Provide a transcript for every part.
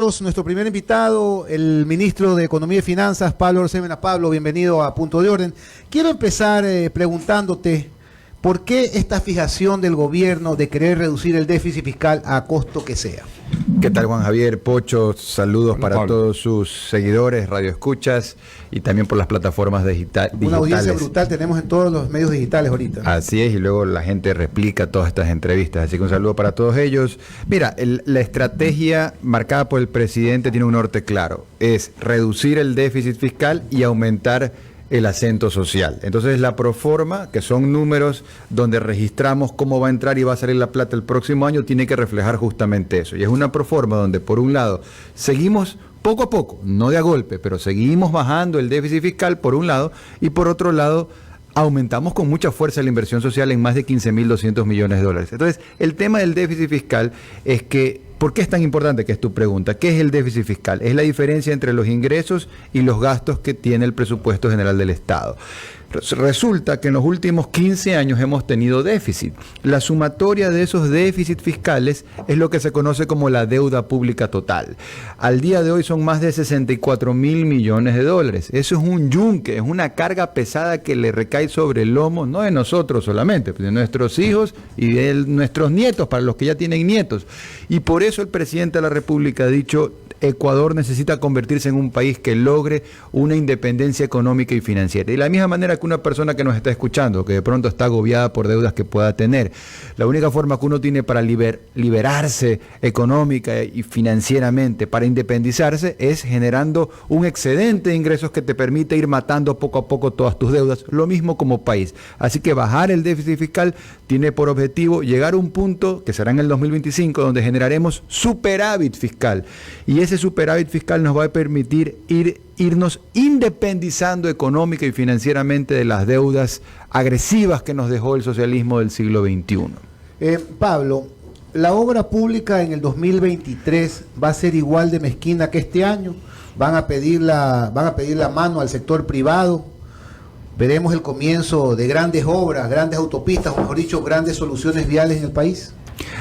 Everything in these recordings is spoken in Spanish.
Nuestro primer invitado, el ministro de Economía y Finanzas, Pablo Arosemena. Pablo, bienvenido a Punto de Orden. Quiero empezar preguntándote, ¿por qué esta fijación del gobierno de querer reducir el déficit fiscal a costo que sea? ¿Qué tal, Juan Javier? Pocho, saludos para Pablo. todos sus seguidores, radioescuchas y también por las plataformas digitales. Una audiencia brutal tenemos en todos los medios digitales ahorita. Así es, y luego la gente replica todas estas entrevistas, así que un saludo para todos ellos. Mira, la estrategia marcada por el presidente tiene un norte claro, es reducir el déficit fiscal y aumentar el acento social. Entonces la proforma, que son números donde registramos cómo va a entrar y va a salir la plata el próximo año, tiene que reflejar justamente eso. Y es una proforma donde, por un lado, seguimos poco a poco, no de a golpe, pero seguimos bajando el déficit fiscal por un lado, y por otro lado, aumentamos con mucha fuerza la inversión social en más de 15.200 millones de dólares. Entonces, el tema del déficit fiscal es que, ¿por qué es tan importante? Que es tu pregunta. ¿Qué es el déficit fiscal? Es la diferencia entre los ingresos y los gastos que tiene el presupuesto general del Estado. Resulta que en los últimos 15 años hemos tenido déficit. La sumatoria de esos déficits fiscales es lo que se conoce como la deuda pública total. Al día de hoy son más de 64.000 millones de dólares. Eso es un yunque, es una carga pesada que le recae sobre el lomo, no de nosotros solamente, de nuestros hijos y de nuestros nietos, para los que ya tienen nietos. Y por eso el presidente de la República ha dicho: Ecuador necesita convertirse en un país que logre una independencia económica y financiera. De la misma manera que una persona que nos está escuchando, que de pronto está agobiada por deudas que pueda tener, la única forma que uno tiene para liberarse económica y financieramente, para independizarse, es generando un excedente de ingresos que te permite ir matando poco a poco todas tus deudas, lo mismo como país. Así que bajar el déficit fiscal tiene por objetivo llegar a un punto, que será en el 2025, donde generaremos superávit fiscal. Y ese superávit fiscal nos va a permitir irnos independizando económica y financieramente de las deudas agresivas que nos dejó el socialismo del siglo XXI. Pablo, ¿la obra pública en el 2023 va a ser igual de mezquina que este año? ¿Van a pedir la mano al sector privado? ¿Veremos el comienzo de grandes obras, grandes autopistas, o mejor dicho, grandes soluciones viales en el país?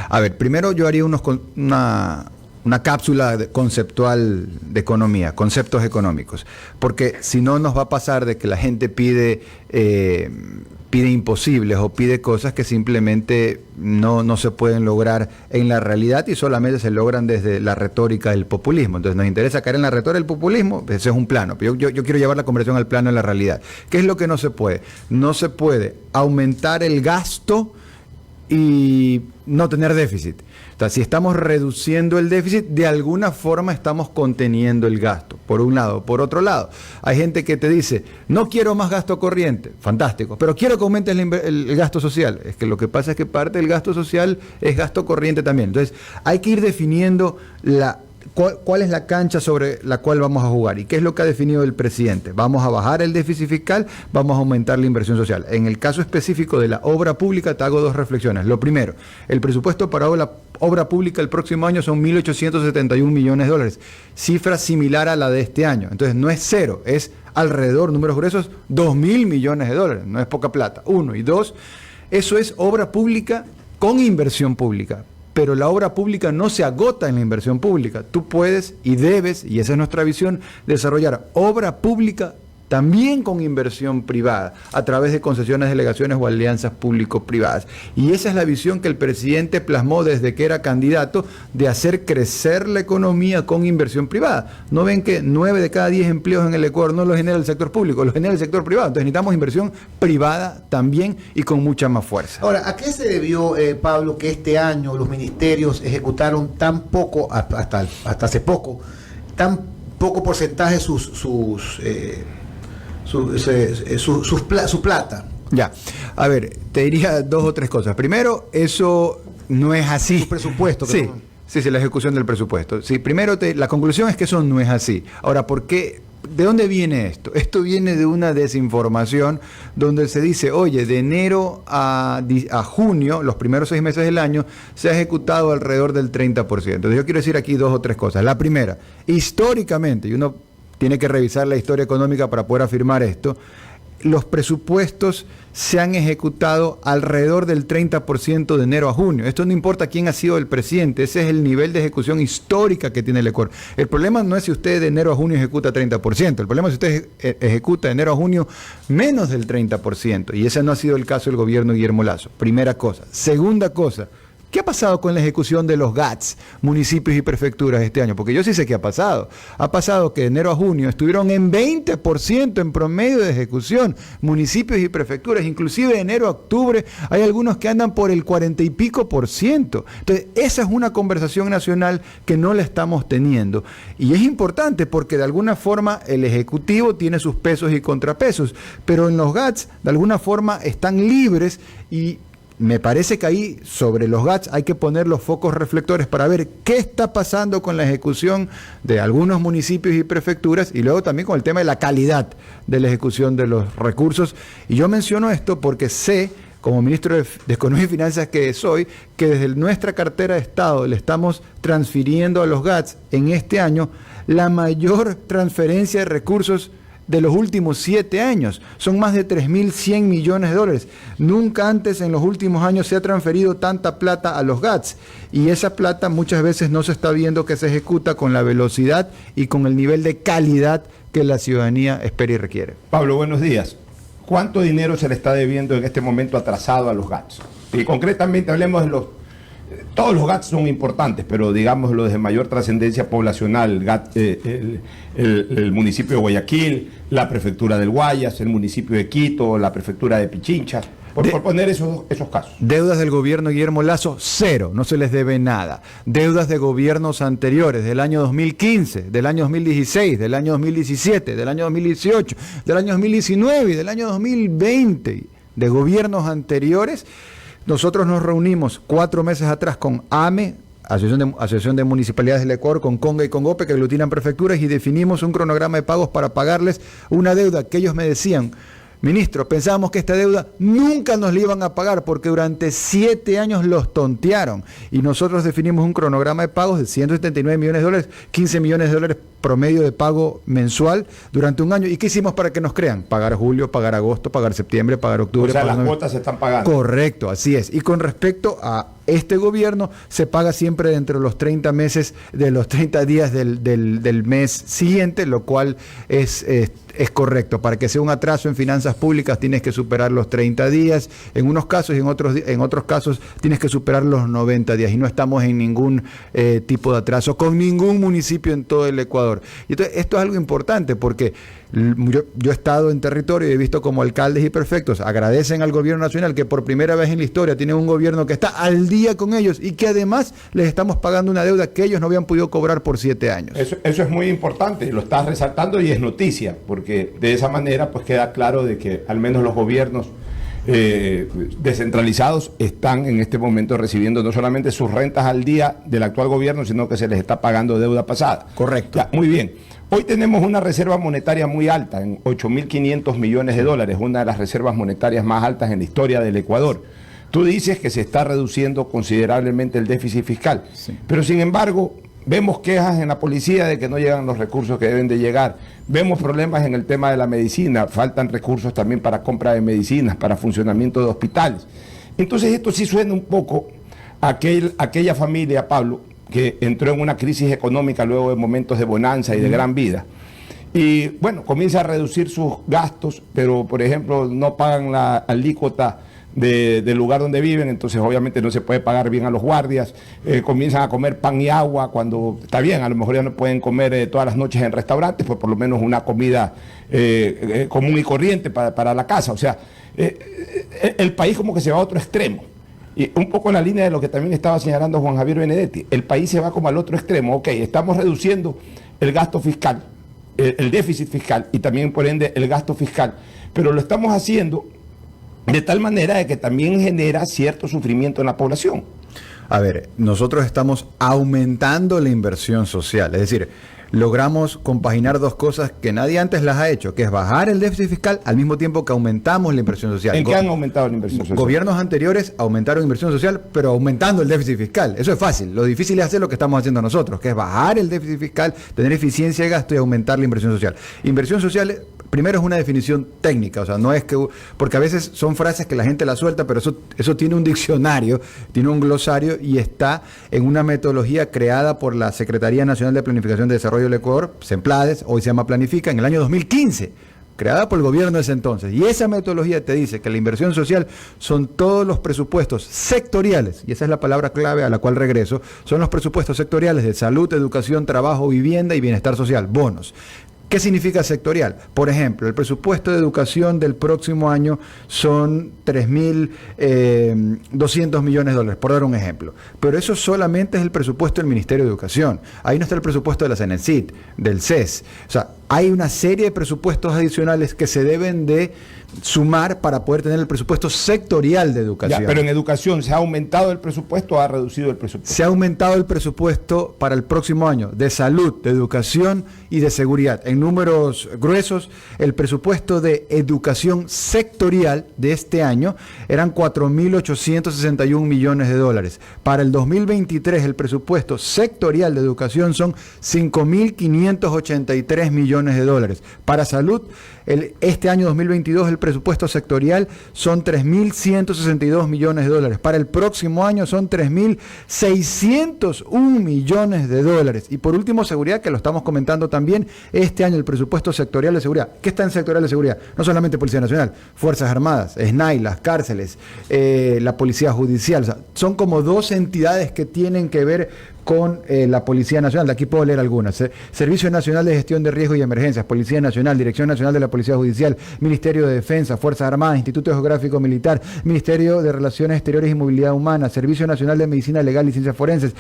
A ver, primero yo haría una cápsula conceptual de economía, conceptos económicos, porque si no nos va a pasar de que la gente pide imposibles o pide cosas que simplemente no se pueden lograr en la realidad y solamente se logran desde la retórica del populismo. Entonces nos interesa caer en la retórica del populismo, ese es un plano, pero yo quiero llevar la conversión al plano de la realidad. ¿Qué es lo que no se puede? No se puede aumentar el gasto y no tener déficit. O sea, si estamos reduciendo el déficit, de alguna forma estamos conteniendo el gasto, por un lado. Por otro lado, hay gente que te dice: no quiero más gasto corriente, fantástico, pero quiero que aumentes el gasto social. Es que lo que pasa es que parte del gasto social es gasto corriente también. Entonces, hay que ir definiendo cuál es la cancha sobre la cual vamos a jugar. ¿Y qué es lo que ha definido el presidente? Vamos a bajar el déficit fiscal, vamos a aumentar la inversión social. En el caso específico de la obra pública, te hago dos reflexiones. Lo primero, el presupuesto para obra pública el próximo año son 1.871 millones de dólares, cifra similar a la de este año. Entonces no es cero, es alrededor, números gruesos, 2.000 millones de dólares, no es poca plata. Uno. Y dos, eso es obra pública con inversión pública. Pero la obra pública no se agota en la inversión pública. Tú puedes y debes, y esa es nuestra visión, desarrollar obra pública también con inversión privada, a través de concesiones, delegaciones o alianzas público-privadas. Y esa es la visión que el presidente plasmó desde que era candidato, de hacer crecer la economía con inversión privada. ¿No ven que 9 de cada 10 empleos en el Ecuador no los genera el sector público, los genera el sector privado? Entonces necesitamos inversión privada también y con mucha más fuerza. Ahora, ¿a qué se debió, Pablo, que este año los ministerios ejecutaron tan poco, hasta hace poco, tan poco porcentaje su plata? Ya, a ver, te diría dos o tres cosas. Primero, eso no es así. Su presupuesto. Sí, sí, la ejecución del presupuesto. Sí, primero, la conclusión es que eso no es así. Ahora, ¿por qué? ¿De dónde viene esto? Esto viene de una desinformación donde se dice: oye, de enero a junio, los primeros 6 meses del año, se ha ejecutado alrededor del 30%. Entonces yo quiero decir aquí dos o tres cosas. La primera, históricamente, y uno tiene que revisar la historia económica para poder afirmar esto, los presupuestos se han ejecutado alrededor del 30% de enero a junio. Esto no importa quién ha sido el presidente, ese es el nivel de ejecución histórica que tiene el Ecuador. El problema no es si usted de enero a junio ejecuta 30%, el problema es si usted ejecuta de enero a junio menos del 30%, y ese no ha sido el caso del gobierno de Guillermo Lasso. Primera cosa. Segunda cosa, ¿qué ha pasado con la ejecución de los GATS, municipios y prefecturas este año? Porque yo sí sé qué ha pasado. Ha pasado que de enero a junio estuvieron en 20% en promedio de ejecución, municipios y prefecturas. Inclusive de enero a octubre hay algunos que andan por el 40 y pico por ciento. Entonces, esa es una conversación nacional que no la estamos teniendo. Y es importante porque de alguna forma el Ejecutivo tiene sus pesos y contrapesos, pero en los GATS de alguna forma están libres y me parece que ahí, sobre los GATS, hay que poner los focos reflectores para ver qué está pasando con la ejecución de algunos municipios y prefecturas y luego también con el tema de la calidad de la ejecución de los recursos. Y yo menciono esto porque sé, como ministro de Economía y Finanzas que soy, que desde nuestra cartera de Estado le estamos transfiriendo a los GATS en este año la mayor transferencia de recursos de los últimos 7 años. Son más de 3.100 millones de dólares. Nunca antes en los últimos años se ha transferido tanta plata a los GATS. Y esa plata muchas veces no se está viendo que se ejecuta con la velocidad y con el nivel de calidad que la ciudadanía espera y requiere. Pablo, buenos días. ¿Cuánto dinero se le está debiendo en este momento atrasado a los GATS? Y concretamente hablemos de todos los GATS son importantes, pero digamos los de mayor trascendencia poblacional, el municipio de Guayaquil, la prefectura del Guayas, el municipio de Quito, la prefectura de Pichincha, por poner esos casos. Deudas del gobierno de Guillermo Lasso, 0, no se les debe nada. Deudas de gobiernos anteriores, del año 2015, del año 2016, del año 2017, del año 2018, del año 2019 y del año 2020, de gobiernos anteriores. Nosotros nos reunimos 4 meses atrás con AME, Asociación de Municipalidades del Ecuador, con CONGA y con OPE, que aglutinan prefecturas, y definimos un cronograma de pagos para pagarles una deuda que ellos me decían: ministro, pensábamos que esta deuda nunca nos la iban a pagar porque durante 7 años los tontearon. Y nosotros definimos un cronograma de pagos de 179 millones de dólares, 15 millones de dólares promedio de pago mensual durante un año. ¿Y qué hicimos para que nos crean? Pagar julio, pagar agosto, pagar septiembre, pagar octubre. O sea, las cuotas se están pagando. Correcto, así es. Y con respecto a este gobierno, se paga siempre dentro de los 30 meses, de los 30 días del mes siguiente, lo cual es correcto. Para que sea un atraso en finanzas públicas tienes que superar los 30 días, en unos casos, y en otros casos tienes que superar los 90 días. Y no estamos en ningún tipo de atraso con ningún municipio en todo el Ecuador. Y entonces, esto es algo importante porque yo he estado en territorio y he visto como alcaldes y prefectos agradecen al gobierno nacional que por primera vez en la historia tienen un gobierno que está al día con ellos y que además les estamos pagando una deuda que ellos no habían podido cobrar por 7 años. Eso es muy importante, lo estás resaltando y es noticia, porque de esa manera pues queda claro de que al menos los gobiernos descentralizados están en este momento recibiendo no solamente sus rentas al día del actual gobierno, sino que se les está pagando deuda pasada. Correcto. Ya, muy bien. Hoy tenemos una reserva monetaria muy alta, en 8.500 millones de dólares, una de las reservas monetarias más altas en la historia del Ecuador. Tú dices que se está reduciendo considerablemente el déficit fiscal, sí, pero sin embargo vemos quejas en la policía de que no llegan los recursos que deben de llegar. Vemos problemas en el tema de la medicina, faltan recursos también para compra de medicinas, para funcionamiento de hospitales. Entonces esto sí suena un poco a aquella familia, Pablo, que entró en una crisis económica luego de momentos de bonanza y de gran vida. Y bueno, comienza a reducir sus gastos, pero por ejemplo no pagan la alícuota del lugar donde viven, entonces obviamente no se puede pagar bien a los guardias, comienzan a comer pan y agua cuando está bien, a lo mejor ya no pueden comer todas las noches en restaurantes, pues por lo menos una comida común y corriente para la casa. O sea, el país como que se va a otro extremo. Y un poco en la línea de lo que también estaba señalando Juan Javier Benedetti, el país se va como al otro extremo. Ok, estamos reduciendo el gasto fiscal, el déficit fiscal y también por ende el gasto fiscal, pero lo estamos haciendo de tal manera de que también genera cierto sufrimiento en la población. A ver, nosotros estamos aumentando la inversión social, es decir, logramos compaginar dos cosas que nadie antes las ha hecho, que es bajar el déficit fiscal al mismo tiempo que aumentamos la inversión social. ¿En qué han aumentado la inversión social? Gobiernos anteriores aumentaron inversión social, pero aumentando el déficit fiscal. Eso es fácil. Lo difícil es hacer lo que estamos haciendo nosotros, que es bajar el déficit fiscal, tener eficiencia de gasto y aumentar la inversión social. Inversión social, primero, es una definición técnica, o sea, no es que... Porque a veces son frases que la gente la suelta, pero eso tiene un diccionario, tiene un glosario y está en una metodología creada por la Secretaría Nacional de Planificación de Desarrollo del Ecuador, SEMPLADES, hoy se llama Planifica, en el año 2015, creada por el gobierno de ese entonces. Y esa metodología te dice que la inversión social son todos los presupuestos sectoriales, y esa es la palabra clave a la cual regreso, son los presupuestos sectoriales de salud, educación, trabajo, vivienda y bienestar social, bonos. ¿Qué significa sectorial? Por ejemplo, el presupuesto de educación del próximo año son 3.200 millones de dólares, por dar un ejemplo. Pero eso solamente es el presupuesto del Ministerio de Educación. Ahí no está el presupuesto de la CENESID, del CES. O sea, hay una serie de presupuestos adicionales que se deben de sumar para poder tener el presupuesto sectorial de educación. Ya, pero en educación, ¿se ha aumentado el presupuesto o ha reducido el presupuesto? Se ha aumentado el presupuesto para el próximo año de salud, de educación y de seguridad. En números gruesos, el presupuesto de educación sectorial de este año eran 4.861 millones de dólares. Para el 2023, el presupuesto sectorial de educación son 5.583 millones de dólares. Para salud, este año 2022, el presupuesto sectorial son 3.162 millones de dólares. Para el próximo año son 3.601 millones de dólares. Y por último, seguridad, que lo estamos comentando también, este año el presupuesto sectorial de seguridad. ¿Qué está en sectorial de seguridad? No solamente Policía Nacional, Fuerzas Armadas, SNAI, las cárceles, la Policía Judicial. O sea, son como dos entidades que tienen que ver con la Policía Nacional. De aquí puedo leer algunas. Servicio Nacional de Gestión de Riesgos y Emergencias, Policía Nacional, Dirección Nacional de la Policía Judicial, Ministerio de Defensa, Fuerzas Armadas, Instituto Geográfico Militar, Ministerio de Relaciones Exteriores y Movilidad Humana, Servicio Nacional de Medicina Legal y Ciencias Forenses,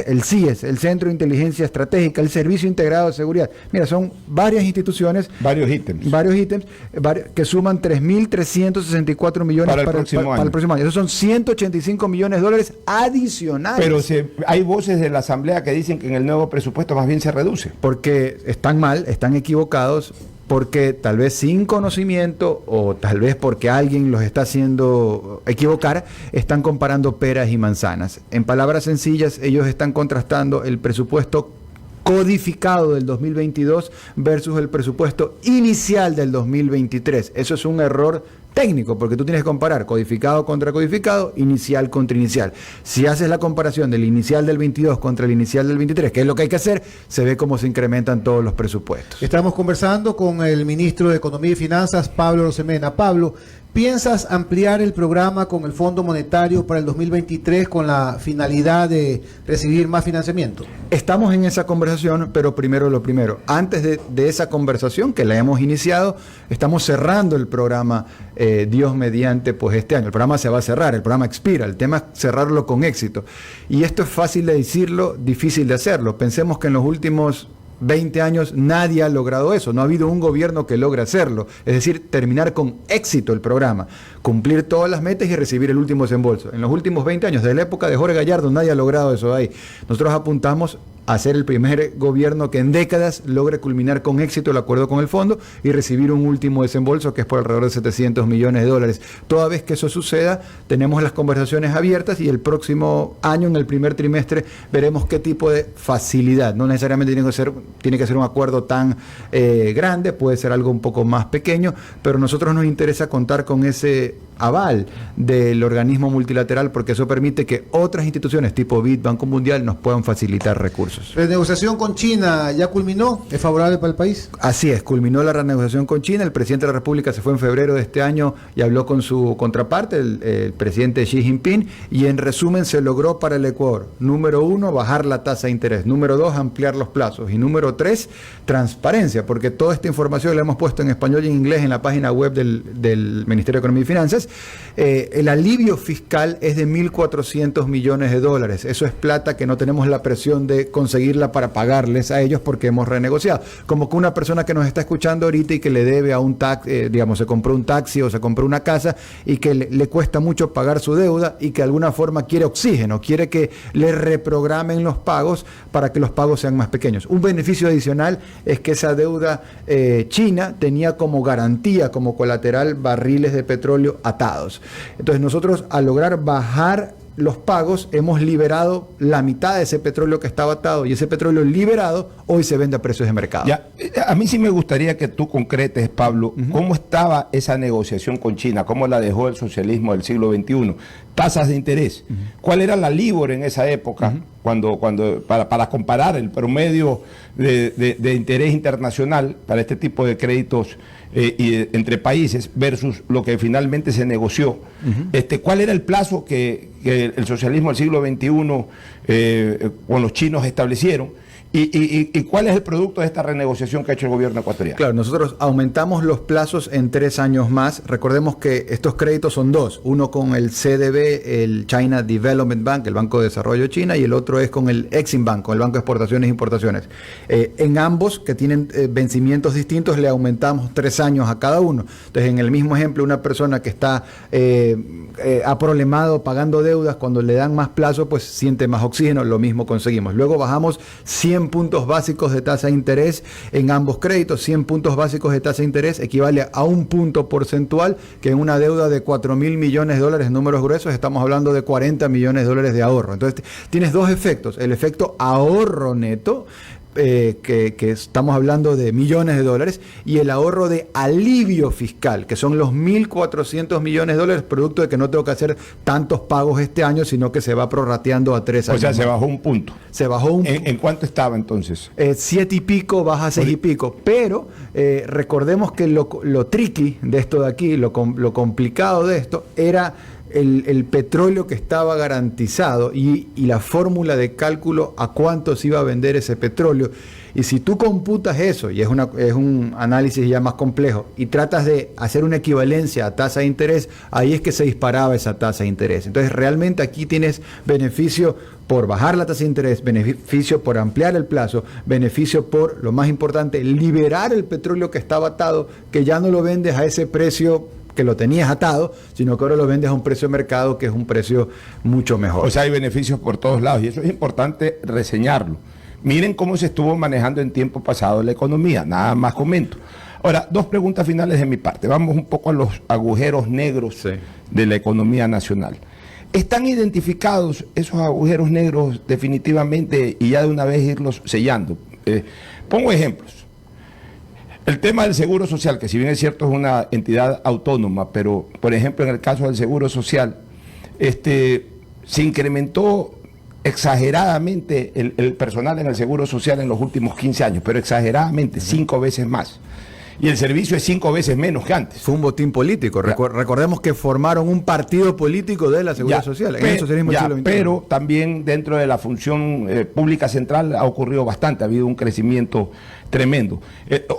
el CIES, el Centro de Inteligencia Estratégica, el Servicio Integrado de Seguridad. Mira, son varias instituciones. Varios ítems que suman 3.364 millones para el próximo año. Esos son 185 millones de dólares adicionales. Pero hay voces de la Asamblea que dicen que en el nuevo presupuesto más bien se reduce. Porque están mal, están equivocados, porque tal vez sin conocimiento o tal vez porque alguien los está haciendo equivocar, están comparando peras y manzanas. En palabras sencillas, ellos están contrastando el presupuesto codificado del 2022 versus el presupuesto inicial del 2023. Eso es un error técnico, porque tú tienes que comparar codificado contra codificado, inicial contra inicial. Si haces la comparación del inicial del 22 contra el inicial del 23, que es lo que hay que hacer, se ve cómo se incrementan todos los presupuestos. Estamos conversando con el ministro de Economía y Finanzas, Pablo Arosemena. Pablo, ¿piensas ampliar el programa con el Fondo Monetario para el 2023 con la finalidad de recibir más financiamiento? Estamos en esa conversación, pero primero lo primero. Antes de esa conversación, que la hemos iniciado, estamos cerrando el programa Dios mediante, pues este año. El programa se va a cerrar, el programa expira, el tema es cerrarlo con éxito. Y esto es fácil de decirlo, difícil de hacerlo. Pensemos que en los últimos 20 años nadie ha logrado eso, no ha habido un gobierno que logre hacerlo, es decir, terminar con éxito el programa, cumplir todas las metas y recibir el último desembolso. En los últimos 20 años, desde la época de Jorge Gallardo, nadie ha logrado eso ahí. Nosotros apuntamos a ser el primer gobierno que en décadas logre culminar con éxito el acuerdo con el fondo y recibir un último desembolso que es por alrededor de 700 millones de dólares. Toda vez que eso suceda, tenemos las conversaciones abiertas y el próximo año, en el primer trimestre, veremos qué tipo de facilidad. No necesariamente tiene que ser un acuerdo tan grande, puede ser algo un poco más pequeño, pero a nosotros nos interesa contar con ese aval del organismo multilateral porque eso permite que otras instituciones tipo BID, Banco Mundial, nos puedan facilitar recursos. ¿La negociación con China ya culminó? ¿Es favorable para el país? Así es, culminó la renegociación con China. El presidente de la República se fue en febrero de este año y habló con su contraparte, el presidente Xi Jinping, y en resumen se logró para el Ecuador. Número 1, bajar la tasa de interés. Número 2, ampliar los plazos. Y número 3, transparencia, porque toda esta información la hemos puesto en español y en inglés en la página web del Ministerio de Economía y Finanzas Entonces, el alivio fiscal es de 1.400 millones de dólares. Eso es plata que no tenemos la presión de conseguirla para pagarles a ellos porque hemos renegociado. Como que una persona que nos está escuchando ahorita y que le debe a un taxi, digamos, se compró un taxi o se compró una casa y que le cuesta mucho pagar su deuda y que de alguna forma quiere oxígeno, quiere que le reprogramen los pagos para que los pagos sean más pequeños. Un beneficio adicional es que esa deuda china tenía como garantía, como colateral, barriles de petróleo atados. Entonces nosotros, al lograr bajar los pagos, hemos liberado la mitad de ese petróleo que estaba atado, y ese petróleo liberado hoy se vende a precios de mercado. Ya, a mí sí me gustaría que tú concretes, Pablo, cómo estaba esa negociación con China, cómo la dejó el socialismo del siglo XXI, tasas de interés, cuál era la LIBOR en esa época, para comparar el promedio de interés internacional para este tipo de créditos entre países versus lo que finalmente se negoció. ¿Cuál era el plazo que el socialismo del siglo XXI con los chinos establecieron? ¿Y cuál es el producto de esta renegociación que ha hecho el gobierno ecuatoriano? Claro, nosotros aumentamos los plazos en 3 años más. Recordemos que estos créditos son dos. Uno con el CDB, el China Development Bank, el Banco de Desarrollo de China, y el otro es con el Exim Bank, con el Banco de Exportaciones e Importaciones. En ambos, que tienen vencimientos distintos, le aumentamos 3 años a cada uno. Entonces, en el mismo ejemplo, una persona que está aproblemado pagando deudas, cuando le dan más plazo, pues siente más oxígeno. Lo mismo conseguimos. Luego bajamos 100 puntos básicos de tasa de interés en ambos créditos. 100 puntos básicos de tasa de interés equivale a 1 punto porcentual, que en una deuda de 4.000 millones de dólares en números gruesos estamos hablando de 40 millones de dólares de ahorro. Entonces tienes dos efectos: el efecto ahorro neto, que estamos hablando de millones de dólares, y el ahorro de alivio fiscal, que son los 1.400 millones de dólares, producto de que no tengo que hacer tantos pagos este año, sino que se va prorrateando a 3 años. O sea, se bajó 1 punto. Se bajó un punto. ¿En cuánto estaba entonces? 7 y pico, baja a 6 y pico. Pero recordemos que lo tricky de esto de aquí, lo complicado de esto, era el petróleo que estaba garantizado y la fórmula de cálculo a cuánto se iba a vender ese petróleo. Y si tú computas eso, y es un análisis ya más complejo, y tratas de hacer una equivalencia a tasa de interés, ahí es que se disparaba esa tasa de interés. Entonces realmente aquí tienes beneficio por bajar la tasa de interés, beneficio por ampliar el plazo, beneficio por, lo más importante, liberar el petróleo que estaba atado, que ya no lo vendes a ese precio que lo tenías atado, sino que ahora lo vendes a un precio de mercado que es un precio mucho mejor. O sea, hay beneficios por todos lados, y eso es importante reseñarlo. Miren cómo se estuvo manejando en tiempo pasado la economía, nada más comento. Ahora, 2 preguntas finales de mi parte. Vamos un poco a los agujeros negros de la economía nacional. ¿Están identificados esos agujeros negros definitivamente y ya de una vez irlos sellando? Pongo ejemplos. El tema del Seguro Social, que si bien es cierto es una entidad autónoma, pero por ejemplo en el caso del Seguro Social, se incrementó exageradamente el personal en el Seguro Social en los últimos 15 años, pero exageradamente, 5 veces más. Y el servicio es 5 veces menos que antes. Fue un botín político. Recordemos que formaron un partido político de la Seguridad Social. En el socialismo del siglo XXI. Pero también dentro de la función pública central ha ocurrido bastante, ha habido un crecimiento tremendo.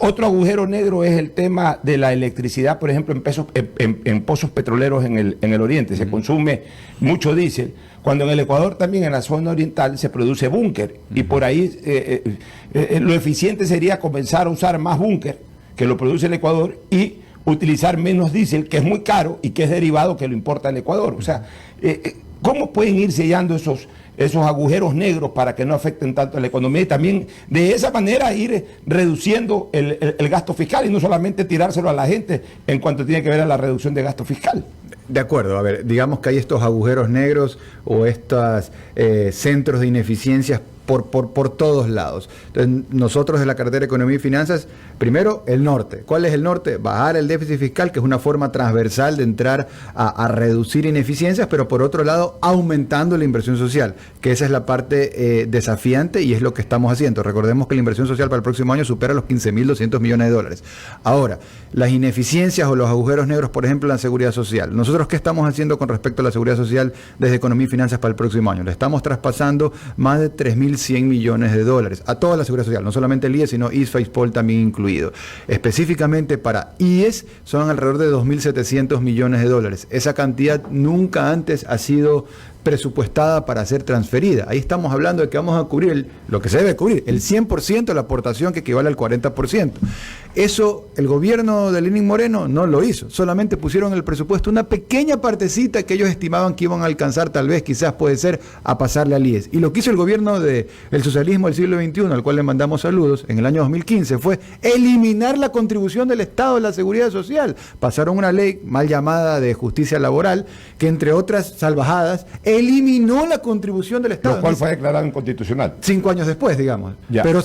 Otro agujero negro es el tema de la electricidad, por ejemplo, en pozos petroleros en el oriente. Se consume mucho diésel, cuando en el Ecuador también, en la zona oriental, se produce búnker. Y por ahí lo eficiente sería comenzar a usar más búnker, que lo produce el Ecuador, y utilizar menos diésel, que es muy caro y que es derivado que lo importa el Ecuador. O sea, ¿cómo pueden ir sellando esos agujeros negros para que no afecten tanto a la economía? Y también de esa manera ir reduciendo el gasto fiscal y no solamente tirárselo a la gente en cuanto tiene que ver a la reducción de gasto fiscal. De acuerdo, a ver, digamos que hay estos agujeros negros o estos centros de ineficiencias por todos lados. Entonces, nosotros de la cartera de Economía y Finanzas, primero, el norte. ¿Cuál es el norte? Bajar el déficit fiscal, que es una forma transversal de entrar a reducir ineficiencias, pero por otro lado, aumentando la inversión social, que esa es la parte desafiante y es lo que estamos haciendo. Recordemos que la inversión social para el próximo año supera los 15.200 millones de dólares. Ahora, las ineficiencias o los agujeros negros, por ejemplo, en la seguridad social. ¿Nosotros qué estamos haciendo con respecto a la seguridad social desde Economía y Finanzas para el próximo año? Le estamos traspasando más de 3.000 2.100 millones de dólares a toda la seguridad social, no solamente el IES, sino ISFA y SPOL también incluido. Específicamente para IES son alrededor de 2.700 millones de dólares. Esa cantidad nunca antes ha sido presupuestada para ser transferida. Ahí estamos hablando de que vamos a cubrir lo que se debe cubrir, el 100% de la aportación, que equivale al 40%. Eso el gobierno de Lenín Moreno no lo hizo, solamente pusieron en el presupuesto una pequeña partecita que ellos estimaban que iban a alcanzar, tal vez, quizás puede ser, a pasarle al IES. Y lo que hizo el gobierno del socialismo del siglo XXI, al cual le mandamos saludos, en el año 2015, fue eliminar la contribución del Estado a la seguridad social. Pasaron una ley mal llamada de justicia laboral, que entre otras salvajadas, eliminó la contribución del Estado. Lo cual fue declarado inconstitucional. 5 años después, digamos. Ya. Pero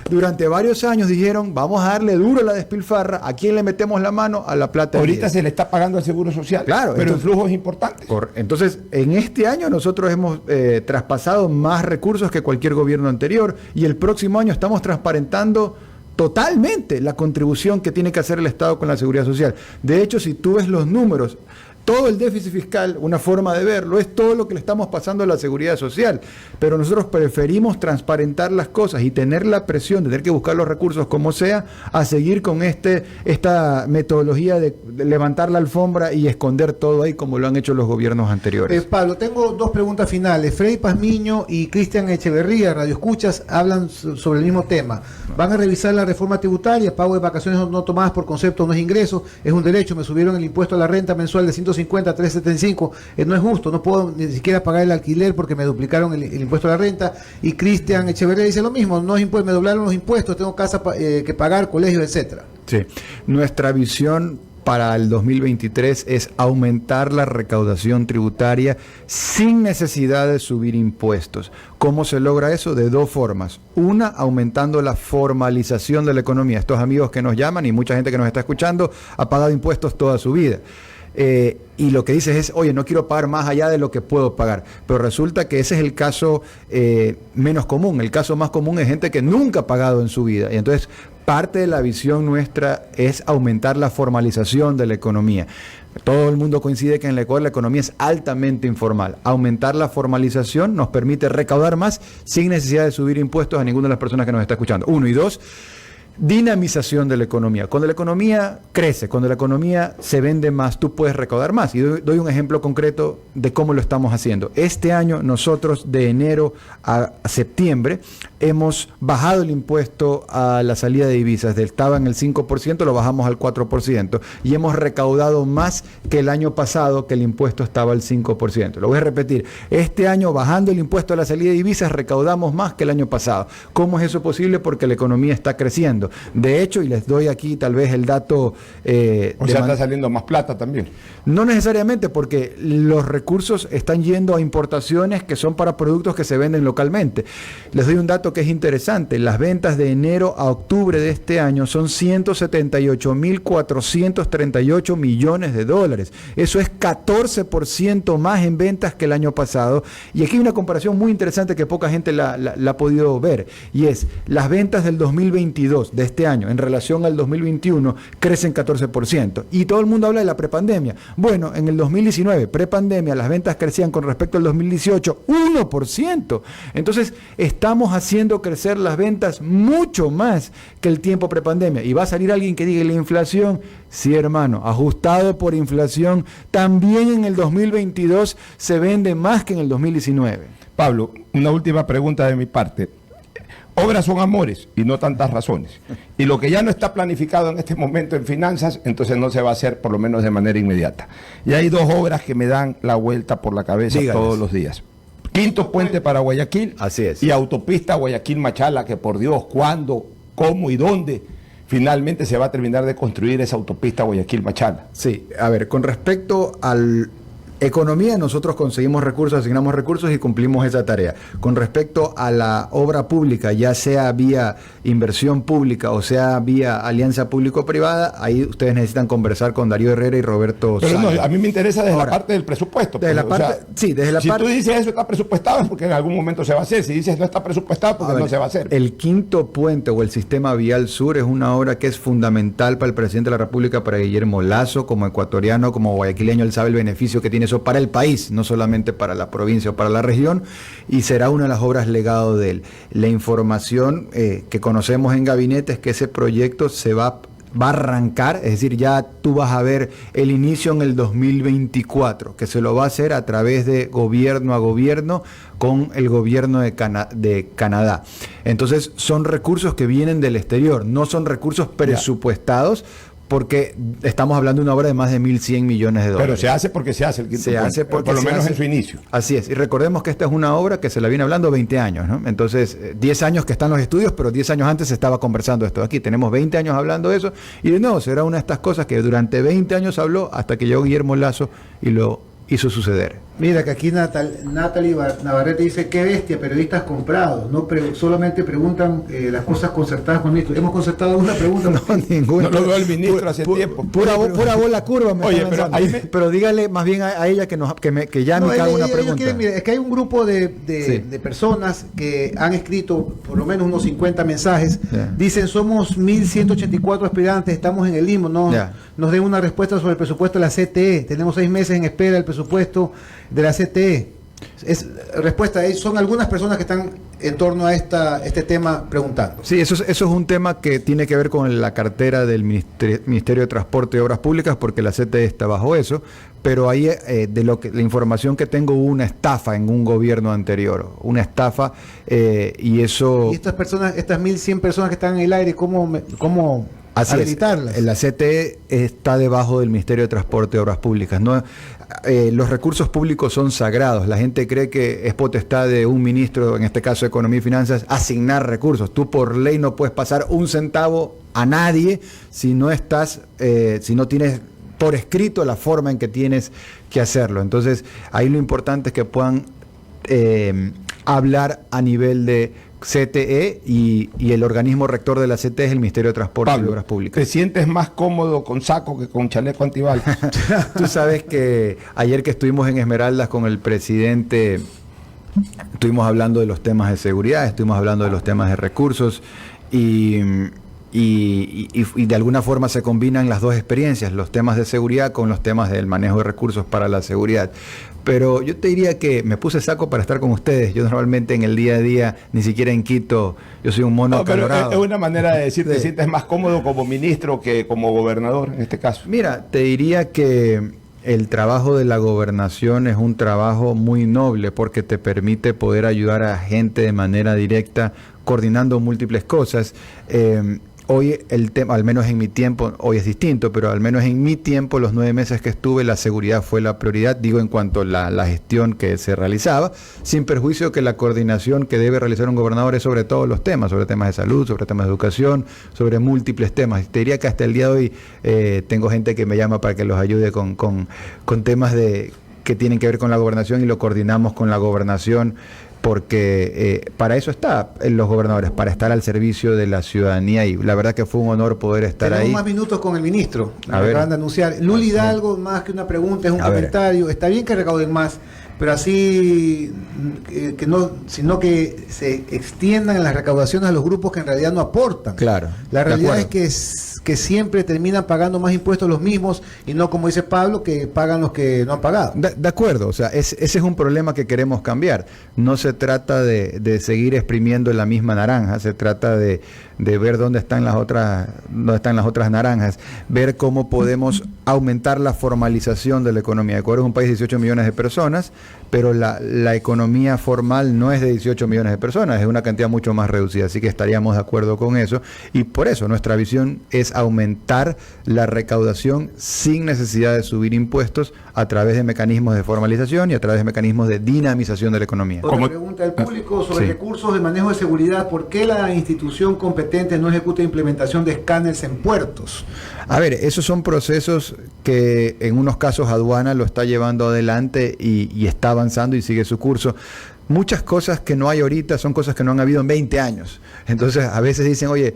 durante varios años dijeron, vamos a darle duro a la despilfarra, ¿a quién le metemos la mano? A la plata. Ahorita se le está pagando al Seguro Social, claro, pero entonces, el flujo es importante. Entonces, en este año nosotros hemos traspasado más recursos que cualquier gobierno anterior, y el próximo año estamos transparentando totalmente la contribución que tiene que hacer el Estado con la seguridad social. De hecho, si tú ves los números, todo el déficit fiscal, una forma de verlo, es todo lo que le estamos pasando a la seguridad social. Pero nosotros preferimos transparentar las cosas y tener la presión de tener que buscar los recursos como sea, a seguir con esta metodología de levantar la alfombra y esconder todo ahí, como lo han hecho los gobiernos anteriores. Pablo, tengo dos preguntas finales. Freddy Pazmiño y Cristian Echeverría, Radio Escuchas, hablan sobre el mismo tema. Van a revisar la reforma tributaria, pago de vacaciones no tomadas por concepto no es ingreso, es un derecho, me subieron el impuesto a la renta mensual de 150 a 375, no es justo, no puedo ni siquiera pagar el alquiler porque me duplicaron el impuesto a la renta. Y Cristian Echeverría dice lo mismo, no es impuesto, me doblaron los impuestos, tengo casa que pagar, colegios, etcétera. Sí, nuestra visión para el 2023 es aumentar la recaudación tributaria sin necesidad de subir impuestos. ¿Cómo se logra eso? De dos formas. Una, aumentando la formalización de la economía. Estos amigos que nos llaman y mucha gente que nos está escuchando ha pagado impuestos toda su vida. Y lo que dices es, oye, no quiero pagar más allá de lo que puedo pagar. Pero resulta que ese es el caso menos común. El caso más común es gente que nunca ha pagado en su vida. Y entonces parte de la visión nuestra es aumentar la formalización de la economía. Todo el mundo coincide que en el Ecuador la economía es altamente informal. Aumentar la formalización nos permite recaudar más sin necesidad de subir impuestos a ninguna de las personas que nos está escuchando. Uno. Y dos, dinamización de la economía. Cuando la economía crece, cuando la economía se vende más, tú puedes recaudar más. Y doy un ejemplo concreto de cómo lo estamos haciendo. Este año nosotros, de enero a septiembre, hemos bajado el impuesto a la salida de divisas. Estaba en el 5%, lo bajamos al 4%. Y hemos recaudado más que el año pasado, que el impuesto estaba al 5%. Lo voy a repetir. Este año, bajando el impuesto a la salida de divisas, recaudamos más que el año pasado. ¿Cómo es eso posible? Porque la economía está creciendo. De hecho, y les doy aquí tal vez el dato... o sea, está saliendo más plata también. No necesariamente, porque los recursos están yendo a importaciones que son para productos que se venden localmente. Les doy un dato que es interesante. Las ventas de enero a octubre de este año son 178.438 millones de dólares. Eso es 14% más en ventas que el año pasado. Y aquí hay una comparación muy interesante que poca gente la ha podido ver. Y es, las ventas del 2022, de este año, en relación al 2021, crecen 14%. Y todo el mundo habla de la prepandemia. Bueno, en el 2019, prepandemia, las ventas crecían con respecto al 2018, 1%. Entonces, estamos haciendo crecer las ventas mucho más que el tiempo prepandemia. Y va a salir alguien que diga, la inflación, sí, hermano, ajustado por inflación, también en el 2022 se vende más que en el 2019. Pablo, una última pregunta de mi parte. Obras son amores y no tantas razones. Y lo que ya no está planificado en este momento en finanzas, entonces no se va a hacer, por lo menos de manera inmediata. Y hay dos obras que me dan la vuelta por la cabeza todos los días. Quinto puente para Guayaquil. Así es. Y autopista Guayaquil-Machala, que por Dios, ¿cuándo, cómo y dónde finalmente se va a terminar de construir esa autopista Guayaquil-Machala? Sí, a ver, con respecto al... economía, nosotros conseguimos recursos, asignamos recursos y cumplimos esa tarea. Con respecto a la obra pública, ya sea vía inversión pública o sea vía alianza público-privada, ahí ustedes necesitan conversar con Darío Herrera y Roberto Pero Sáenz. no, a mí me interesa desde la parte del presupuesto. Desde la parte, sí, desde la si parte... tú dices eso está presupuestado es porque en algún momento se va a hacer. Si dices no está presupuestado, porque no se va a hacer. El quinto puente o el sistema vial sur es una obra que es fundamental para el presidente de la República, para Guillermo Lasso, como ecuatoriano, como guayaquileño, él sabe el beneficio que tiene compromiso para el país, no solamente para la provincia o para la región, y será una de las obras legado de él. La información que conocemos en gabinete es que ese proyecto va a arrancar, es decir, ya tú vas a ver el inicio en el 2024, que se lo va a hacer a través de gobierno a gobierno con el gobierno de Canadá. Entonces, son recursos que vienen del exterior, no son recursos presupuestados, porque estamos hablando de una obra de más de 1.100 millones de dólares. Pero se hace porque se hace el quinto se puente, hace porque por lo se menos hace. en su inicio. Así es, y recordemos que esta es una obra que se la viene hablando 20 años, ¿no? Entonces, 10 años que están los estudios, pero 10 años antes se estaba conversando esto. Aquí tenemos 20 años hablando de eso, y de nuevo, será una de estas cosas que durante 20 años habló hasta que llegó Guillermo Lasso y lo hizo suceder. Mira que aquí Natalie Navarrete dice: qué bestia, periodistas comprados, no solamente preguntan las cosas concertadas con esto. Hemos concertado una pregunta. No, ninguna. No lo veo el ministro hace tiempo. Pura bola curva me Oye, está pero lanzando. Pero dígale más bien a ella que ya me haga una pregunta. Mira, es que hay un grupo de personas que han escrito por lo menos unos 50 mensajes. Dicen: somos 1.184 aspirantes, estamos en el limbo, nos den una respuesta sobre el presupuesto de la CTE. Tenemos 6 meses en espera del presupuesto de la CTE. Son algunas personas que están en torno a este tema preguntando. Sí, eso es un tema que tiene que ver con la cartera del Ministerio de Transporte y Obras Públicas, porque la CTE está bajo eso, pero ahí la información que tengo, hubo una estafa en un gobierno anterior, una estafa, y eso... Y estas 1.100 personas que están en el aire, ¿cómo habilitarlas? La CTE está debajo del Ministerio de Transporte y Obras Públicas. No, los recursos públicos son sagrados. La gente cree que es potestad de un ministro, en este caso de Economía y Finanzas, asignar recursos. Tú por ley no puedes pasar un centavo a nadie si no tienes por escrito la forma en que tienes que hacerlo. Entonces, ahí lo importante es que puedan hablar a nivel de CTE y el organismo rector de la CTE es el Ministerio de Transporte y Obras Públicas. ¿Te sientes más cómodo con saco que con chaleco antibalas? Tú sabes que ayer que estuvimos en Esmeraldas con el presidente, estuvimos hablando de los temas de seguridad, estuvimos hablando de los temas de recursos y de alguna forma se combinan las dos experiencias, los temas de seguridad con los temas del manejo de recursos para la seguridad. Pero yo te diría que me puse saco para estar con ustedes. Yo normalmente en el día a día, ni siquiera en Quito, yo soy un mono acalorado. Es una manera de decir, te sientes más cómodo como ministro que como gobernador en este caso. Mira, te diría que el trabajo de la gobernación es un trabajo muy noble porque te permite poder ayudar a gente de manera directa, coordinando múltiples cosas. Hoy el tema, al menos en mi tiempo, hoy es distinto, pero al menos en mi tiempo, los 9 meses que estuve, la seguridad fue la prioridad, digo en cuanto a la gestión que se realizaba, sin perjuicio que la coordinación que debe realizar un gobernador es sobre todos los temas, sobre temas de salud, sobre temas de educación, sobre múltiples temas. Te diría que hasta el día de hoy tengo gente que me llama para que los ayude con temas que tienen que ver con la gobernación y lo coordinamos con la gobernación, porque para eso está los gobernadores, para estar al servicio de la ciudadanía, y la verdad que fue un honor poder estar Tenemos ahí. Tenemos más minutos con el ministro, me acaban de anunciar. Luli Hidalgo, más que una pregunta, es un comentario. Está bien que recauden más, pero así sino que se extiendan las recaudaciones a los grupos que en realidad no aportan. Claro. La realidad es que siempre terminan pagando más impuestos los mismos y no, como dice Pablo, que pagan los que no han pagado. De acuerdo, o sea, ese es un problema que queremos cambiar. No se trata de seguir exprimiendo la misma naranja, se trata de ver dónde están las otras naranjas, ver cómo podemos aumentar la formalización de la economía. Ecuador es un país de 18 millones de personas, pero la economía formal no es de 18 millones de personas, es una cantidad mucho más reducida, así que estaríamos de acuerdo con eso, y por eso nuestra visión es aumentar la recaudación sin necesidad de subir impuestos a través de mecanismos de formalización y a través de mecanismos de dinamización de la economía. Otra pregunta del público sobre recursos de manejo de seguridad. ¿Por qué la institución competente no ejecuta implementación de escáneres en puertos? A ver, esos son procesos que en unos casos aduana lo está llevando adelante y está avanzando y sigue su curso. Muchas cosas que no hay ahorita son cosas que no han habido en 20 años. Entonces, a veces dicen, oye,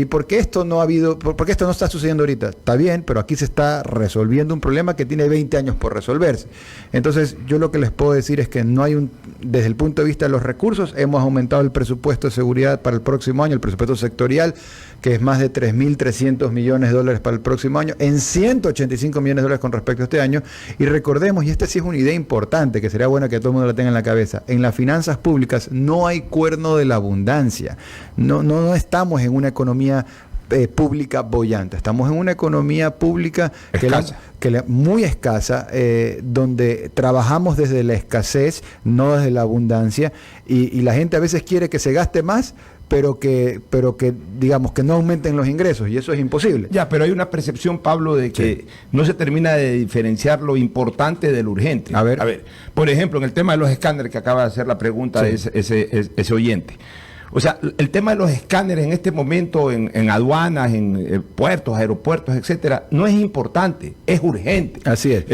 ¿por qué esto no ha habido, por qué esto no está sucediendo ahorita? Está bien, pero aquí se está resolviendo un problema que tiene 20 años por resolverse. Entonces, yo lo que les puedo decir es que no hay desde el punto de vista de los recursos, hemos aumentado el presupuesto de seguridad para el próximo año, el presupuesto sectorial, que es más de 3.300 millones de dólares para el próximo año, en 185 millones de dólares con respecto a este año. Y recordemos, y esta sí es una idea importante, que sería buena que todo el mundo la tenga en la cabeza, en las finanzas públicas no hay cuerno de la abundancia. No estamos en una economía pública boyante, estamos en una economía pública muy escasa, donde trabajamos desde la escasez, no desde la abundancia, y la gente a veces quiere que se gaste más, pero que digamos que no aumenten los ingresos, y eso es imposible. Ya, pero hay una percepción, Pablo, de que no se termina de diferenciar lo importante de lo urgente. A ver, por ejemplo, en el tema de los escáneres que acaba de hacer la pregunta de ese oyente. O sea, el tema de los escáneres en este momento en aduanas, en puertos, aeropuertos, etcétera, no es importante, es urgente. Así es.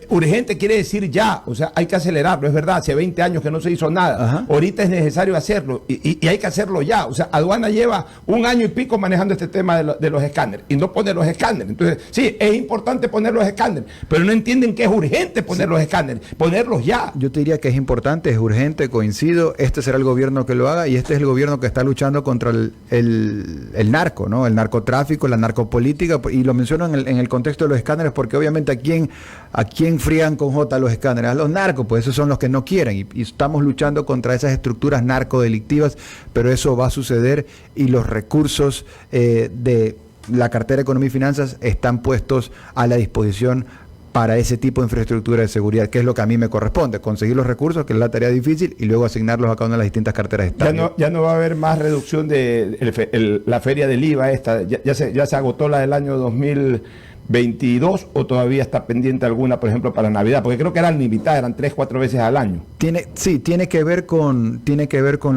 Urgente quiere decir ya, o sea, hay que acelerarlo, es verdad, hace 20 años que no se hizo nada. Ajá. Ahorita es necesario hacerlo y hay que hacerlo ya. O sea, aduana lleva 1 año y pico manejando este tema de los escáneres y no pone los escáneres. Entonces, sí, es importante poner los escáneres, pero no entienden que es urgente poner los escáneres, ponerlos ya. Yo te diría que es importante, es urgente, coincido, este será el gobierno que lo haga, y este es el gobierno que está luchando contra el narco, ¿no? El narcotráfico, la narcopolítica, y lo menciono en el contexto de los escáneres, porque obviamente a quién frían con J los escáneres, a los narcos, pues esos son los que no quieren, y estamos luchando contra esas estructuras narcodelictivas, pero eso va a suceder, y los recursos de la cartera de Economía y Finanzas están puestos a la disposición para ese tipo de infraestructura de seguridad, que es lo que a mí me corresponde, conseguir los recursos, que es la tarea difícil, y luego asignarlos a cada una de las distintas carteras de Estado. Ya no va a haber más reducción de la feria del IVA esta, ya se agotó la del año 2022, o todavía está pendiente alguna, por ejemplo, para Navidad, porque creo que eran limitadas, eran 3-4 veces al año. Tiene que ver con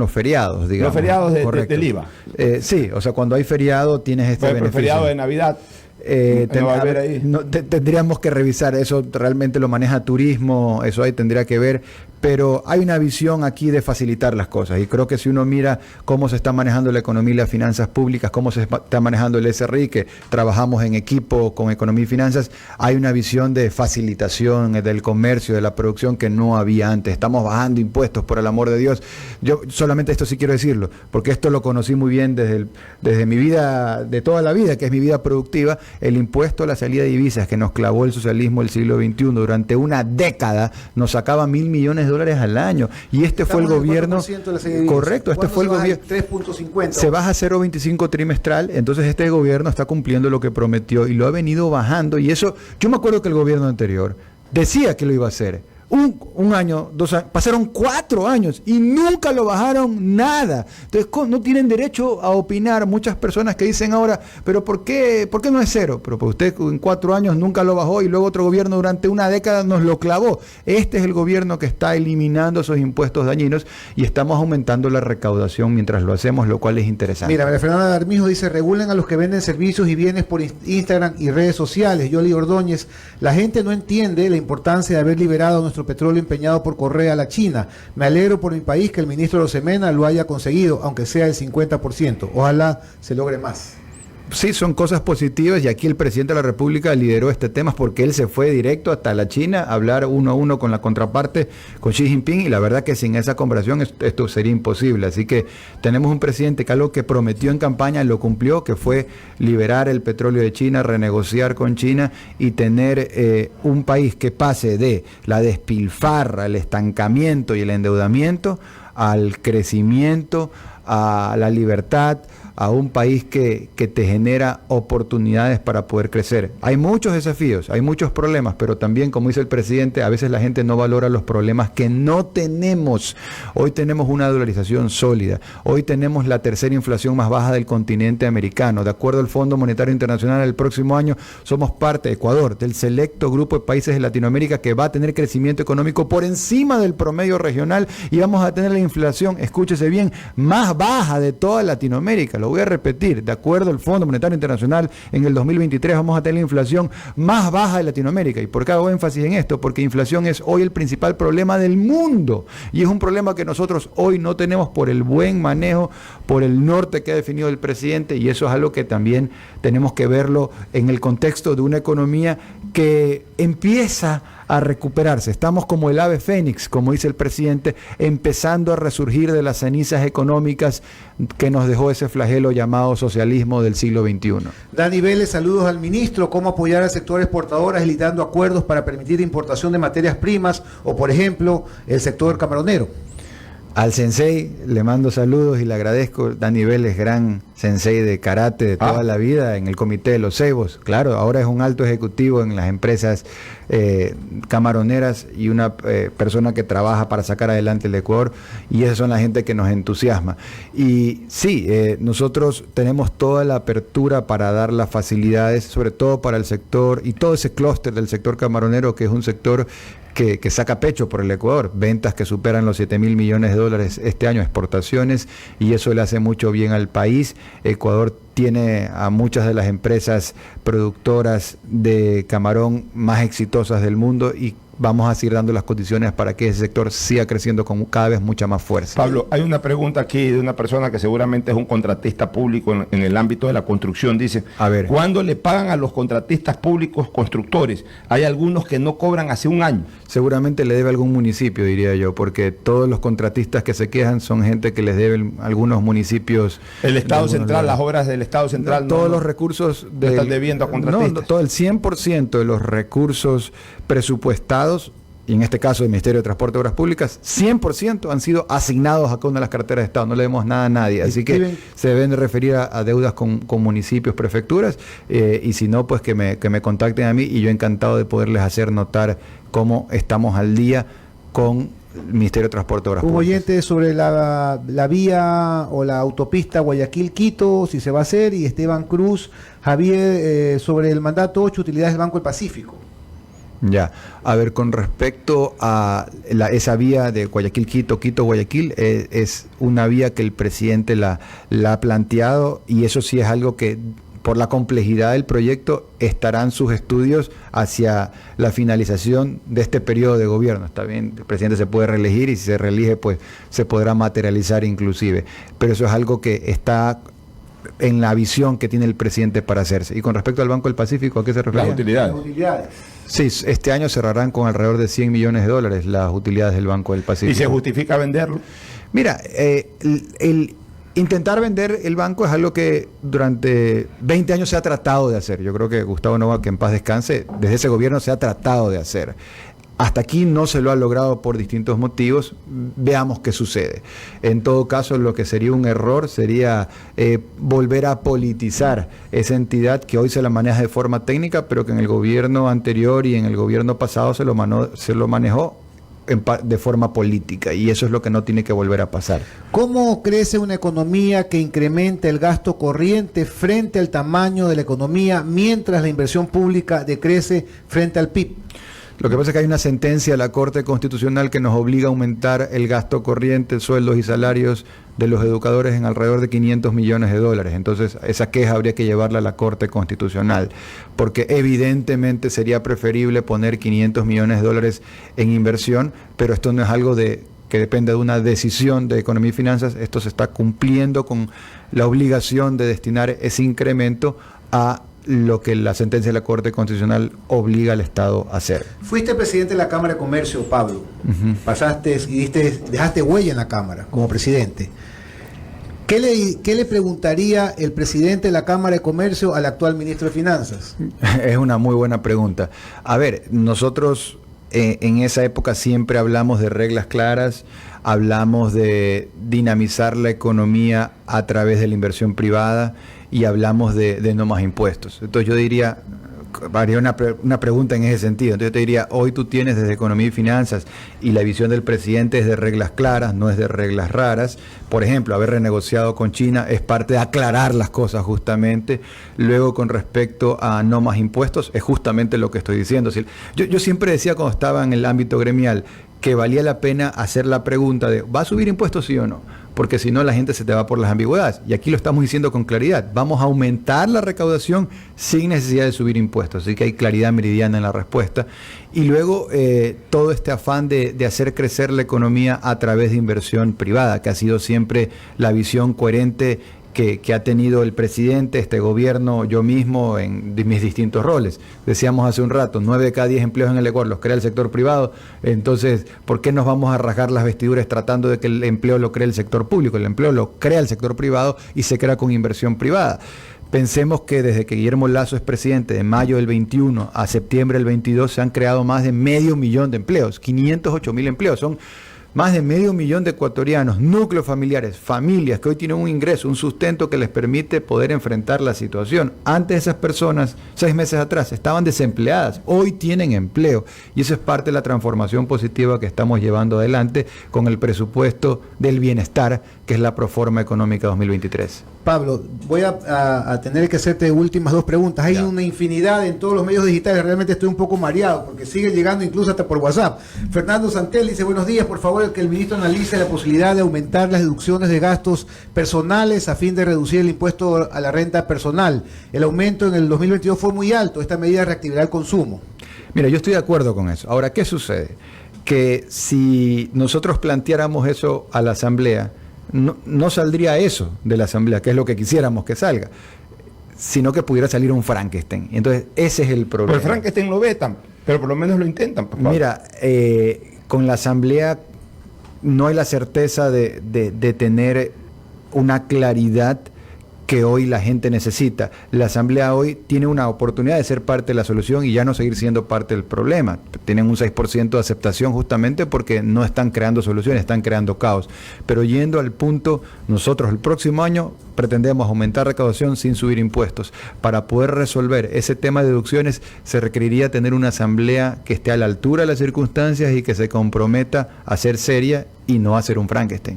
los feriados, digamos. Los feriados del IVA. Sí, o sea, cuando hay feriado tienes este beneficio. El feriado de Navidad. Tendríamos que revisar eso, realmente lo maneja turismo, eso ahí tendría que ver, pero hay una visión aquí de facilitar las cosas, y creo que si uno mira cómo se está manejando la economía y las finanzas públicas, cómo se está manejando el SRI, que trabajamos en equipo con economía y finanzas, hay una visión de facilitación del comercio, de la producción, que no había antes. Estamos bajando impuestos, por el amor de Dios. Yo solamente esto sí quiero decirlo, porque esto lo conocí muy bien desde mi vida, de toda la vida, que es mi vida productiva. El impuesto a la salida de divisas que nos clavó el socialismo del siglo XXI durante una década nos sacaba 1.000 millones de dólares al año, y este fue el gobierno, correcto, este fue el gobierno, 3.50 se baja a 0.25 trimestral. Entonces este gobierno está cumpliendo lo que prometió y lo ha venido bajando, y eso, yo me acuerdo que el gobierno anterior decía que lo iba a hacer. Un año, 2 años, pasaron 4 años y nunca lo bajaron nada. Entonces no tienen derecho a opinar muchas personas que dicen ahora, pero ¿por qué no es 0? Pero pues usted en 4 años nunca lo bajó, y luego otro gobierno durante una década nos lo clavó. Este es el gobierno que está eliminando esos impuestos dañinos, y estamos aumentando la recaudación mientras lo hacemos, lo cual es interesante. Mira, María Fernanda Armijo dice: regulen a los que venden servicios y bienes por Instagram y redes sociales. Yoli Ordóñez: la gente no entiende la importancia de haber liberado nuestro petróleo empeñado por Correa a la China. Me alegro por mi país que el ministro Rosemena lo haya conseguido, aunque sea el 50%. Ojalá se logre más. Sí, son cosas positivas, y aquí el presidente de la República lideró este tema porque él se fue directo hasta la China a hablar 1 a 1 con la contraparte, con Xi Jinping, y la verdad que sin esa conversación esto sería imposible. Así que tenemos un presidente que algo que prometió en campaña lo cumplió, que fue liberar el petróleo de China, renegociar con China y tener un país que pase de la despilfarra, el estancamiento y el endeudamiento al crecimiento, a la libertad, a un país que te genera oportunidades para poder crecer. Hay muchos desafíos, hay muchos problemas, pero también, como dice el presidente, a veces la gente no valora los problemas que no tenemos. Hoy tenemos una dolarización sólida, hoy tenemos la tercera inflación más baja del continente americano. De acuerdo al Fondo Monetario Internacional, el próximo año somos parte, Ecuador, del selecto grupo de países de Latinoamérica que va a tener crecimiento económico por encima del promedio regional, y vamos a tener la inflación, escúchese bien, más baja de toda Latinoamérica. lo voy a repetir, de acuerdo al Fondo Monetario Internacional, en el 2023 vamos a tener la inflación más baja de Latinoamérica. ¿Y por qué hago énfasis en esto? Porque inflación es hoy el principal problema del mundo y es un problema que nosotros hoy no tenemos por el buen manejo, por el norte que ha definido el presidente, y eso es algo que también tenemos que verlo en el contexto de una economía que empieza a recuperarse. Estamos como el ave fénix, como dice el presidente, empezando a resurgir de las cenizas económicas que nos dejó ese flagelo llamado socialismo del siglo XXI. Dani Vélez, saludos al ministro. ¿Cómo apoyar al sector exportador agilitando acuerdos para permitir importación de materias primas o, por ejemplo, el sector camaronero? Al sensei le mando saludos y le agradezco. Dani Vélez, gran sensei de karate de toda la vida en el comité de los cebos. Claro, ahora es un alto ejecutivo en las empresas camaroneras y una persona que trabaja para sacar adelante el Ecuador, y esas son la gente que nos entusiasma. Y sí, nosotros tenemos toda la apertura para dar las facilidades, sobre todo para el sector y todo ese clúster del sector camaronero, que es un sector que saca pecho por el Ecuador, ventas que superan los 7.000 millones de dólares este año, exportaciones, y eso le hace mucho bien al país. Ecuador tiene a muchas de las empresas productoras de camarón más exitosas del mundo y vamos a seguir dando las condiciones para que ese sector siga creciendo con cada vez mucha más fuerza. Pablo, hay una pregunta aquí de una persona que seguramente es un contratista público en el ámbito de la construcción. Dice, a ver, ¿cuándo le pagan a los contratistas públicos constructores? Hay algunos que no cobran hace un año. Seguramente le debe a algún municipio, diría yo, porque todos los contratistas que se quejan son gente que les deben algunos municipios. El Estado Central, las obras del Estado Central. Todos los recursos están debiendo a contratistas. Todo el 100% de los recursos presupuestados, y en este caso el Ministerio de Transporte y Obras Públicas, 100% han sido asignados a cada una de las carteras de Estado, no le debemos nada a nadie, así que se deben de referir a deudas con municipios, prefecturas, y si no, pues que me contacten a mí y yo encantado de poderles hacer notar cómo estamos al día con el Ministerio de Transporte y Obras Públicas. Un oyente sobre la vía o la autopista Guayaquil-Quito, si se va a hacer, y Esteban Cruz, Javier, sobre el mandato 8, utilidades del Banco del Pacífico. Ya, a ver, con respecto a esa vía de Guayaquil-Quito, Quito-Guayaquil, es una vía que el presidente la ha planteado, y eso sí es algo que, por la complejidad del proyecto, estarán sus estudios hacia la finalización de este periodo de gobierno. Está bien, el presidente se puede reelegir y si se reelige, pues se podrá materializar inclusive, pero eso es algo que está en la visión que tiene el presidente para hacerse. Y con respecto al Banco del Pacífico, ¿a qué se refiere? Las utilidades. Sí, este año cerrarán con alrededor de 100 millones de dólares las utilidades del Banco del Pacífico. ¿Y se justifica venderlo? Mira, el intentar vender el banco es algo que durante 20 años se ha tratado de hacer. Yo creo que Gustavo Nova, que en paz descanse, desde ese gobierno se ha tratado de hacer. Hasta aquí no se lo ha logrado por distintos motivos. Veamos qué sucede. En todo caso, lo que sería un error sería volver a politizar esa entidad que hoy se la maneja de forma técnica, pero que en el gobierno anterior y en el gobierno pasado se lo manejó de forma política, y eso es lo que no tiene que volver a pasar. ¿Cómo crece una economía que incrementa el gasto corriente frente al tamaño de la economía mientras la inversión pública decrece frente al PIB? Lo que pasa es que hay una sentencia de la Corte Constitucional que nos obliga a aumentar el gasto corriente, sueldos y salarios de los educadores en alrededor de 500 millones de dólares. Entonces, esa queja habría que llevarla a la Corte Constitucional, porque evidentemente sería preferible poner 500 millones de dólares en inversión, pero esto no es algo que depende de una decisión de Economía y Finanzas. Esto se está cumpliendo con la obligación de destinar ese incremento a lo que la sentencia de la Corte Constitucional obliga al Estado a hacer. Fuiste presidente de la Cámara de Comercio, Pablo. Pasaste y dejaste huella en la Cámara como presidente. ¿Qué le preguntaría el presidente de la Cámara de Comercio al actual ministro de Finanzas? Es una muy buena pregunta. A ver, nosotros en esa época siempre hablamos de reglas claras, hablamos de dinamizar la economía a través de la inversión privada y hablamos de no más impuestos. Entonces yo diría, haría una pregunta en ese sentido. Entonces yo te diría, hoy tú tienes desde Economía y Finanzas y la visión del presidente es de reglas claras, no es de reglas raras. Por ejemplo, haber renegociado con China es parte de aclarar las cosas justamente. Luego, con respecto a no más impuestos, es justamente lo que estoy diciendo. Yo siempre decía cuando estaba en el ámbito gremial que valía la pena hacer la pregunta de, ¿va a subir impuestos sí o no? porque si no la gente se te va por las ambigüedades. Y aquí lo estamos diciendo con claridad. Vamos a aumentar la recaudación sin necesidad de subir impuestos. Así que hay claridad meridiana en la respuesta. Y luego todo este afán de hacer crecer la economía a través de inversión privada, que ha sido siempre la visión coherente que ha tenido el presidente, este gobierno, yo mismo, en mis distintos roles. Decíamos hace un rato, 9 de cada 10 empleos en el Ecuador los crea el sector privado. Entonces, ¿por qué nos vamos a rasgar las vestiduras tratando de que el empleo lo cree el sector público? El empleo lo crea el sector privado y se crea con inversión privada. Pensemos que desde que Guillermo Lasso es presidente, de mayo del 21 a septiembre del 22, se han creado más de 500.000 de empleos, 508.000 empleos. Son más de 500.000 de ecuatorianos, núcleos familiares, familias que hoy tienen un ingreso, un sustento que les permite poder enfrentar la situación. Antes esas personas, 6 meses atrás, estaban desempleadas, hoy tienen empleo. Y eso es parte de la transformación positiva que estamos llevando adelante con el presupuesto del bienestar, que es la Proforma Económica 2023. Pablo, voy a tener que hacerte últimas 2 preguntas. Hay una infinidad en todos los medios digitales. Realmente estoy un poco mareado porque sigue llegando incluso hasta por WhatsApp. Fernando Santel dice, buenos días, por favor, que el ministro analice la posibilidad de aumentar las deducciones de gastos personales a fin de reducir el impuesto a la renta personal. El aumento en el 2022 fue muy alto. Esta medida reactivará el consumo. Mira, yo estoy de acuerdo con eso. Ahora, ¿qué sucede? Que si nosotros planteáramos eso a la Asamblea, no saldría eso de la Asamblea, que es lo que quisiéramos que salga, sino que pudiera salir un Frankenstein. Entonces, ese es el problema. Pero el Frankenstein lo vetan, pero por lo menos lo intentan. Por favor. Mira, con la Asamblea no hay la certeza de tener una claridad que hoy la gente necesita. La Asamblea hoy tiene una oportunidad de ser parte de la solución y ya no seguir siendo parte del problema. Tienen un 6% de aceptación justamente porque no están creando soluciones, están creando caos. Pero yendo al punto, nosotros el próximo año pretendemos aumentar recaudación sin subir impuestos. Para poder resolver ese tema de deducciones se requeriría tener una Asamblea que esté a la altura de las circunstancias y que se comprometa a ser seria y no a ser un Frankenstein.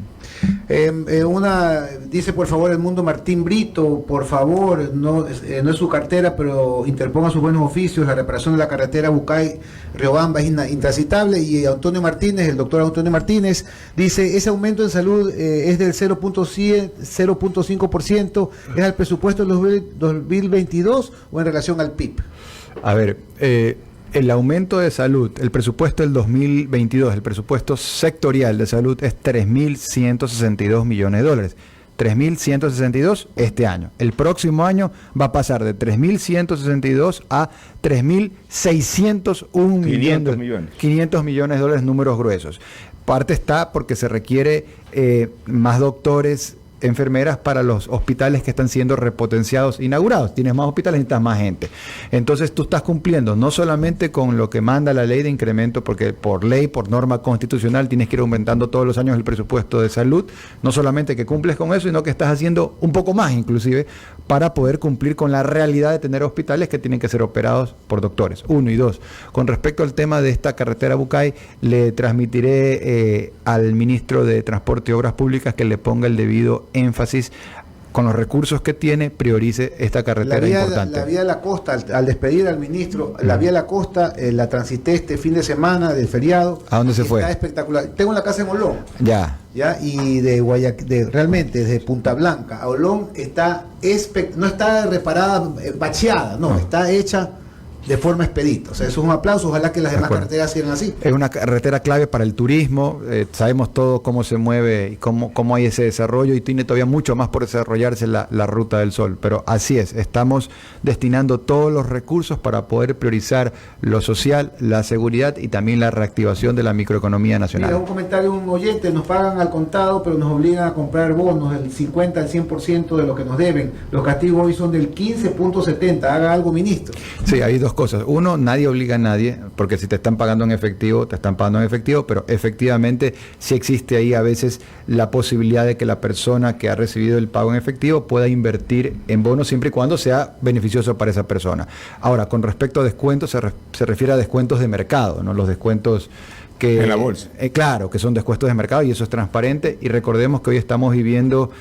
Dice por favor el Mundo Martín Brito, por favor, no es su cartera, pero interponga sus buenos oficios. La reparación de la carretera Bucay-Riobamba es intransitable. Y Antonio Martínez, el doctor Antonio Martínez, dice, ese aumento en salud es del 0.5%, ¿es al presupuesto del 2022 o en relación al PIB? A ver, el aumento de salud, el presupuesto del 2022, el presupuesto sectorial de salud es 3.162 millones de dólares. 3.162 este año. El próximo año va a pasar de 3.162 a 3.601 millones. 500 millones de dólares, números gruesos. Parte está porque se requiere más doctores, enfermeras para los hospitales que están siendo repotenciados, inaugurados. Tienes más hospitales, necesitas más gente. Entonces tú estás cumpliendo no solamente con lo que manda la ley de incremento, porque por ley, por norma constitucional, tienes que ir aumentando todos los años el presupuesto de salud, no solamente que cumples con eso, sino que estás haciendo un poco más inclusive para poder cumplir con la realidad de tener hospitales que tienen que ser operados por doctores. 1 y 2. Con respecto al tema de esta carretera Bucay, le transmitiré al ministro de Transporte y Obras Públicas que le ponga el debido énfasis, con los recursos que tiene, priorice esta carretera importante. La vía de la costa, al despedir al ministro, la vía de la costa, la transité este fin de semana del feriado. ¿A dónde se fue? Está espectacular. Tengo la casa en Olón. Ya, y realmente desde Punta Blanca a Olón no está reparada, bacheada, no, está hecha de forma expedita. O sea, eso es un aplauso. Ojalá que las demás carreteras sigan así. Es una carretera clave para el turismo. Sabemos todo cómo se mueve y cómo hay ese desarrollo, y tiene todavía mucho más por desarrollarse la Ruta del Sol. Pero así es, estamos destinando todos los recursos para poder priorizar lo social, la seguridad y también la reactivación de la microeconomía nacional. Mira, un comentario de un oyente: nos pagan al contado, pero nos obligan a comprar bonos del 50 al 100% de lo que nos deben. Los castigos hoy son del 15.70. Haga algo, ministro. Sí, hay dos cosas. Uno, nadie obliga a nadie, porque si te están pagando en efectivo, te están pagando en efectivo, pero efectivamente sí existe ahí a veces la posibilidad de que la persona que ha recibido el pago en efectivo pueda invertir en bonos siempre y cuando sea beneficioso para esa persona. Ahora, con respecto a descuentos, se refiere a descuentos de mercado, ¿no? Los descuentos que, en la bolsa. Claro, que son descuentos de mercado, y eso es transparente. Y recordemos que hoy estamos viviendo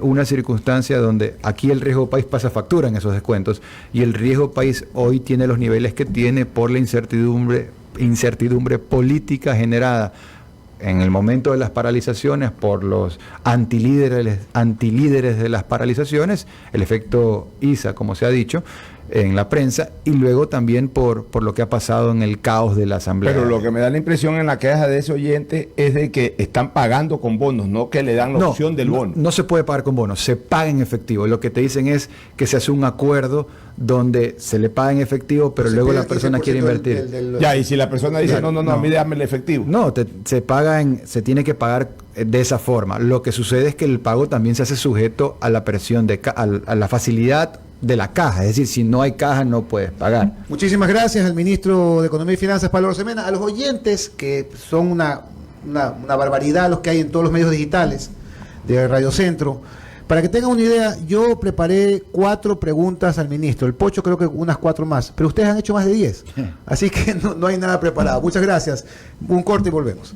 una circunstancia donde aquí el riesgo país pasa factura en esos descuentos, y el riesgo país hoy tiene los niveles que tiene por la incertidumbre política generada en el momento de las paralizaciones por los antilíderes de las paralizaciones, el efecto ISA, como se ha dicho en la prensa, y luego también por lo que ha pasado en el caos de la Asamblea. Pero lo que me da la impresión en la queja de ese oyente es de que están pagando con bonos, no que le dan la opción del bono. No se puede pagar con bonos, se paga en efectivo. Lo que te dicen es que se hace un acuerdo donde se le paga en efectivo, pero luego la persona quiere invertir. Ya, y si la persona dice, no, a mí déjame el efectivo. No, se tiene que pagar de esa forma. Lo que sucede es que el pago también se hace sujeto a la presión, a la facilidad de la caja. Es decir, si no hay caja no puedes pagar. Muchísimas gracias al ministro de Economía y Finanzas, Pablo Arosemena, a los oyentes, que son una barbaridad los que hay en todos los medios digitales de Radio Centro. Para que tengan una idea, yo preparé 4 preguntas al ministro, el Pocho creo que unas 4 más, pero ustedes han hecho más de 10, así que no hay nada preparado. Muchas gracias, un corte y volvemos.